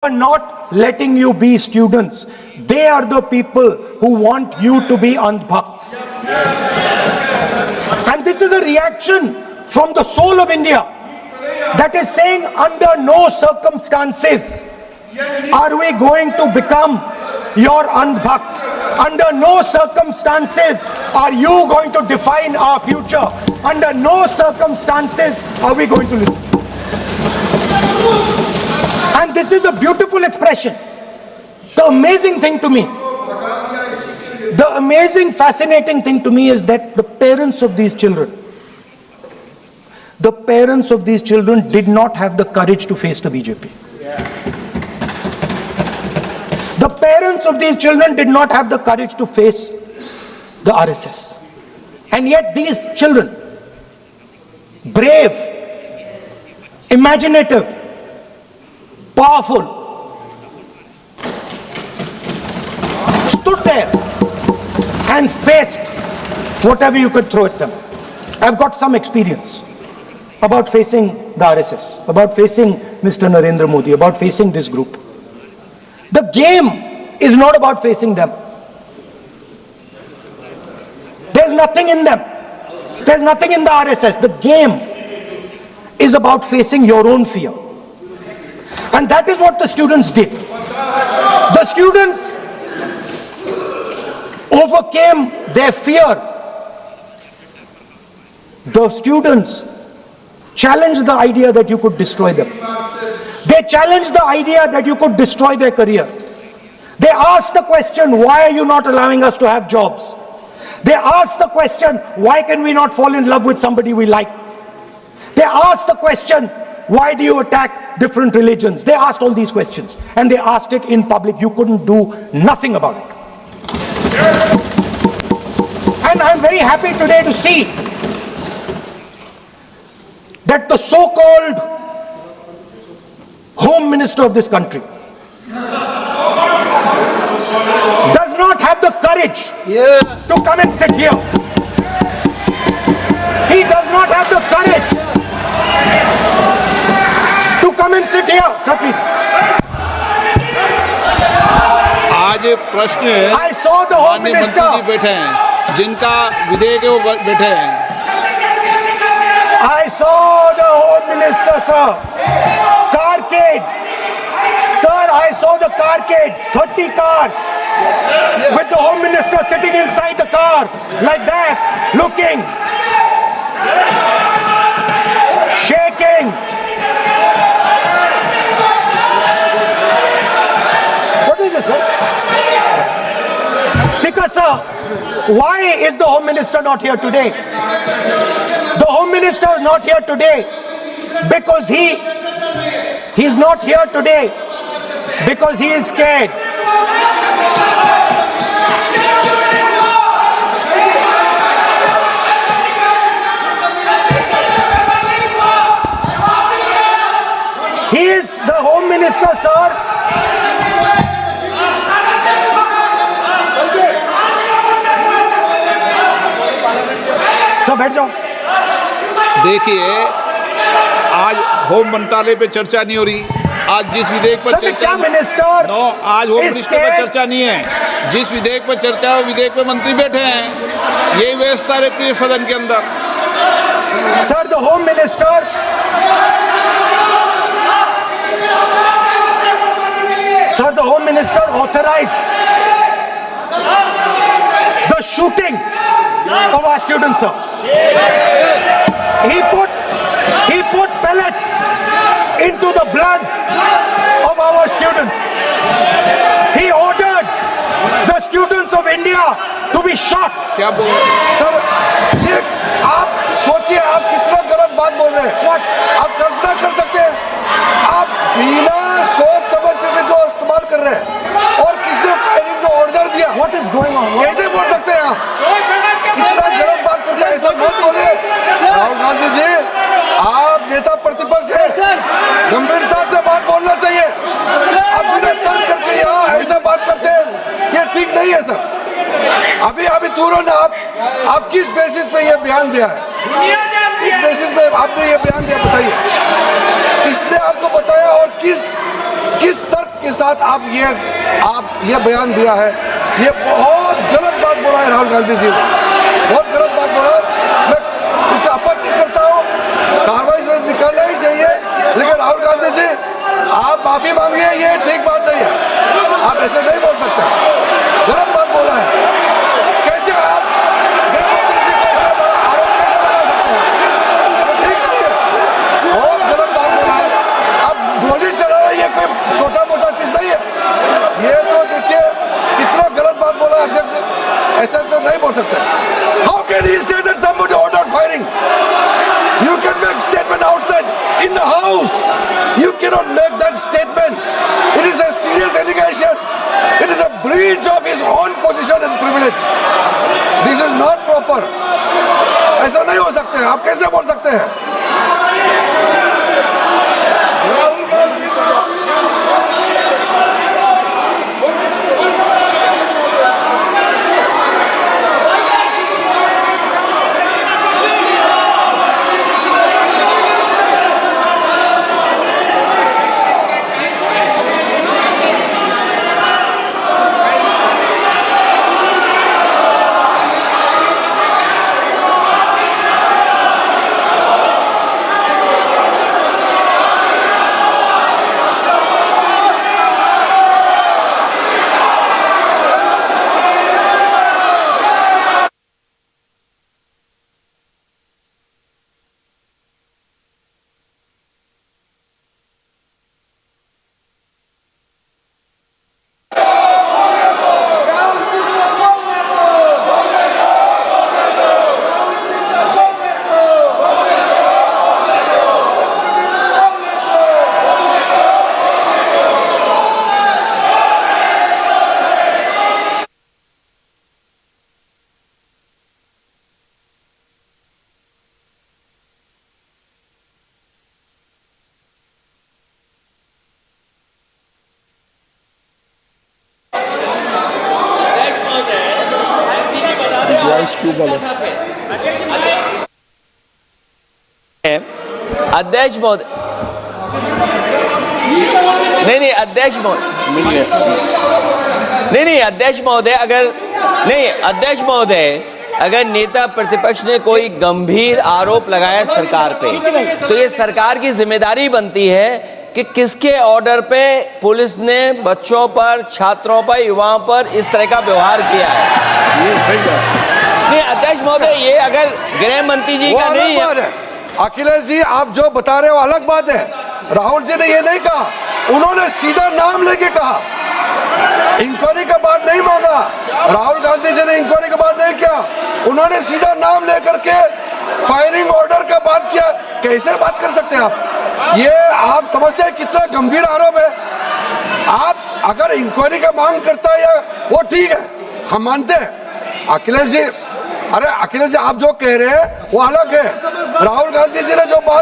are not letting you be students. They are the people who want you to be andhbhakts. And this is a reaction from the soul of India that is saying under no circumstances are we going to become your andhbhakts. Under no circumstances are you going to define our future. Under no circumstances are we going to listen. And this is a beautiful expression. The amazing thing to me, the amazing, fascinating thing to me is that the parents of these children did not have the courage to face the BJP. The parents of these children did not have the courage to face the RSS. And yet these children, brave, imaginative, powerful, stood there and faced whatever you could throw at them. I've got some experience about facing the RSS, about facing Mr. Narendra Modi, about facing this group. The game is not about facing them. There's nothing in them. There's nothing in the RSS. The game is about facing your own fear. And that is what the students did. The students overcame their fear. The students challenged the idea that you could destroy them. They challenged the idea that you could destroy their career. They asked the question, why are you not allowing us to have jobs? They asked the question, why can we not fall in love with somebody we like? They asked the question, why do you attack different religions? They asked all these questions, and they asked it in public. You couldn't do nothing about it. And I'm very happy today to see that the so-called Home Minister of this country does not have the courage to come and sit here. He does not have the courage to come and sit here. Sir, please. आज प्रश्न है, I saw the Home Minister. मंत्री जी बैठे हैं, जिनका विधेयक है वो बैठे हैं. I saw the Home Minister, sir. Carcade. Sir, I saw the carcade. 30 cars. With the Home Minister sitting inside the car. Like that. Looking. Shaking. What is this, sir? Speaker, sir. Why is the Home Minister not here today? The Home Minister is not here today because he's not here today because he is scared. He is the Home Minister, sir. Sir बैठ जाओ. देखिए, आज home मंत्रालय पे चर्चा नहीं हो रही. आज जिस विधेयक पर चर्चा मिनिस्टर नो, आज होम मिनिस्टर पर चर्चा नहीं है. जिस विधेयक पर चर्चा है, विधेयक पे मंत्री बैठे हैं. यही व्यवस्था रहती है सदन के अंदर. Sir, the home minister authorized the shooting of our students, sir. He put pellets into the blood of our students. He ordered the students of India to be shot. क्या बोल रहे हैं सर? ये आप सोचिए, आप कितना गलत बात बोल रहे हैं. आप कल्पना कर सकते हैं, आप बिना सोच समझ करके जो इस्तेमाल कर रहे हैं, और किसने फायरिंग का ऑर्डर दिया? What is going on? कैसे बोल सकते हैं आप? कितना गलत बात करते हैं, ऐसा मत बोलिए. राहुल गांधी जी, आप नेता प्रतिपक्ष हैं, गंभीरता से बात बोलना चाहिए. आप बिना तर्क करके यहाँ ऐसा बात करते हैं, ये ठीक नहीं है सर. अभी तुरंत आप किस बेसिस पे ये बयान दिया है? किस बेसिस पे आपने ये बयान दिया, बताइए. किसने आपको बताया और किस तर्क साथ आप ये बयान दिया है, ये बहुत गलत बात बोला है राहुल गांधी जी ने, बहुत गलत बात बोला। मैं इसका आपत्ति करता हूँ, कार्रवाई से निकालना ही चाहिए, लेकिन राहुल गांधी जी आप माफी मांगिए, ये ठीक बात नहीं है। आप ऐसे नहीं बोल सकते, गलत बात बोला है। कैसे आप गृह मंत्री जी को इतना बड़ा आरोप कैसे लगा सकते हैं? ठीक नहीं है, बहुत गलत बात बोला है। अब गोली चलाना ये कोई छोटा मोटा चीज नहीं है, ये तो देखिए कितना गलत बात बोला अध्यक्ष, ऐसा तो नहीं बोल सकते। How can he say that somebody ordered firing? You can make statement outside in the house. You cannot make that statement. It is a serious allegation. It is a breach of his own position and privilege. This is not proper. ऐसा नहीं हो सकते, आप कैसे बोल सकते हैं? अध्यक्ष महोदय, नहीं अध्यक्ष महोदय, नहीं अध्यक्ष महोदय, अध्यक्ष महोदय, अगर नेता प्रतिपक्ष ने कोई गंभीर आरोप लगाया सरकार पे, तो ये सरकार की जिम्मेदारी बनती है कि किसके ऑर्डर पे पुलिस ने बच्चों पर, छात्रों पर, युवाओं पर इस तरह का व्यवहार किया है। ये सही बात नहीं अध्यक्ष महोदय, ये अगर गृह मंत्री जी का नहीं है। अखिलेश जी, आप जो बता रहे हो अलग बात है। राहुल जी ने ये नहीं कहा, उन्होंने सीधा नाम लेके कहा, इंक्वायरी का बात नहीं मांगा। राहुल गांधी जी ने इंक्वायरी का बात नहीं किया, उन्होंने सीधा नाम लेकर के फायरिंग ऑर्डर का बात किया। कैसे बात कर सकते हैं आप? ये आप समझते हैं कितना गंभीर आरोप है? आप अगर इंक्वायरी का मांग करता है या वो ठीक है, हम मानते हैं। अखिलेश जी, अरे अखिलेश जी, आप जो कह रहे हैं वो अलग है। राहुल गांधी जी ने जो बात